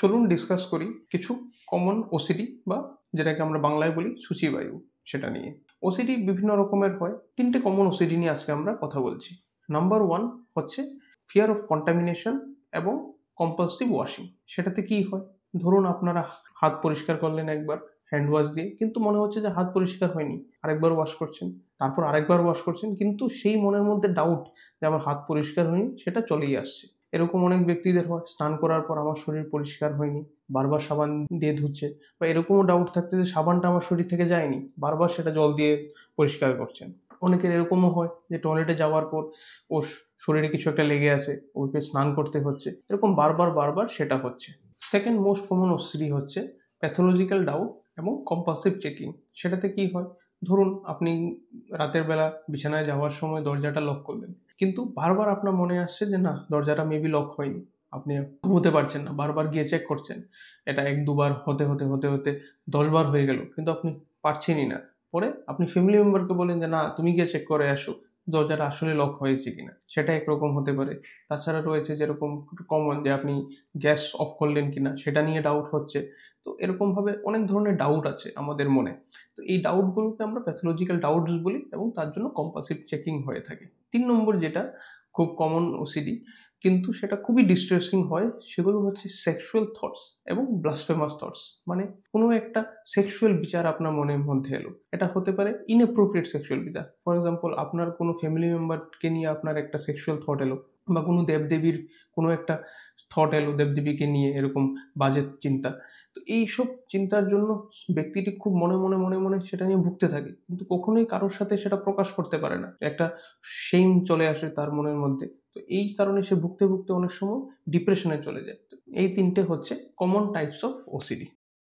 চলুন ডিসকাস করি কিছু কমন ওসিডি বা যেটাকে আমরা বাংলায় বলি সূচিবায়ু সেটা নিয়ে। ওসিডি বিভিন্ন রকমের হয়। ৩টে কমন ওসিডি নিয়ে আজকে আমরা কথা বলছি। নাম্বার 1 হচ্ছে ফিয়ার অফ কন্টামিনেশন এবং কম্পালসিভ ওয়াশিং। সেটাতে কি হয়? ধরুন আপনারা হাত পরিষ্কার করলেন একবার হ্যান্ড ওয়াশ দিয়ে, কিন্তু মনে হচ্ছে যে হাত পরিষ্কার হয়নি। আরেকবার ওয়াশ করছেন, তারপর আরেকবার ওয়াশ করছেন, কিন্তু সেই মনের মধ্যে ডাউট যে আমার হাত পরিষ্কার হয়নি সেটা চলেই আসছে। এরকম অনেক ব্যক্তিদের হয়, স্নান করার পর আমার শরীর পরিষ্কার হয়নি, বারবার সাবান দিয়ে ধুচ্ছে, বা এরকমও ডাউট থাকতে যে সাবানটা আমার শরীর থেকে যায়নি, বারবার সেটা জল দিয়ে পরিষ্কার করছেন। অনেকের এরকমও হয় যে টয়লেটে যাওয়ার পর ওর শরীরে কিছু একটা লেগে আছে, ওকে স্নান করতে হচ্ছে, এরকম বারবার বারবার সেটা হচ্ছে। সেকেন্ড মোস্ট কমন ওসিডি হচ্ছে প্যাথোলজিক্যাল ডাউট এবং কম্পালসিভ চেকিং। সেটাতে কি হয়? ধরুন আপনি রাতের বেলা বিছানায় যাওয়ার সময় দরজাটা লক করলেন, কিন্তু বারবার আপনার মনে আসছে যে না, দরজাটা মেবি লক হয়নি। আপনি ঘুমোতে পারছেন না, বারবার গিয়ে চেক করছেন। এটা ১-২ বার হতে হতে হতে হতে ১০ বার হয়ে গেল, কিন্তু আপনি পারছেনই না। পরে আপনি ফ্যামিলি মেম্বারকে বলেন যে না, তুমি গিয়ে চেক করে আসো দরজাটা আসলে লক হয়েছে কিনা। সেটা একরকম হতে পারে। তাছাড়া রয়েছে যেরকম কমন, যে আপনি গ্যাস অফ করলেন কিনা সেটা নিয়ে ডাউট হচ্ছে। তো এরকমভাবে অনেক ধরনের ডাউট আছে আমাদের মনে। তো এই ডাউটগুলোকে আমরা প্যাথোলজিক্যাল ডাউটস বলি এবং তার জন্য কম্পালসিভ চেকিং হয়ে থাকে। ৩ নম্বর যেটা খুব কমন ওসিডি, কিন্তু সেটা খুবই ডিস্ট্রেসিং হয়, সেগুলো হচ্ছে সেক্সুয়াল থটস এবং ব্লাসফেমাস থটস। মানে কোনো একটা সেক্সুয়াল বিচার আপনার মনের মধ্যে এলো, এটা হতে পারে ইনঅ্যাপ্রোপ্রিয়েট সেক্সুয়াল বিচার। ফর এক্সাম্পল, আপনার কোনো ফ্যামিলি মেম্বারকে নিয়ে আপনার একটা সেক্সুয়াল থট এলো, বা কোনো দেবদেবীর কোনো একটা থট এলো, দেবদেবীকে নিয়ে এরকম বাজে চিন্তা। তো এইসব চিন্তার জন্য ব্যক্তিটি খুব মনে মনে মনে মনে সেটা নিয়ে ভুগতে থাকে, কিন্তু কখনোই কারোর সাথে সেটা প্রকাশ করতে পারে না। একটা শেম চলে আসে তার মনের মধ্যে। তো এই কারণে সে ভুগতে ভুগতে অনেক সময় ডিপ্রেশনে চলে যায়। তো এই ৩টে হচ্ছে কমন টাইপস অফ ওসিডি।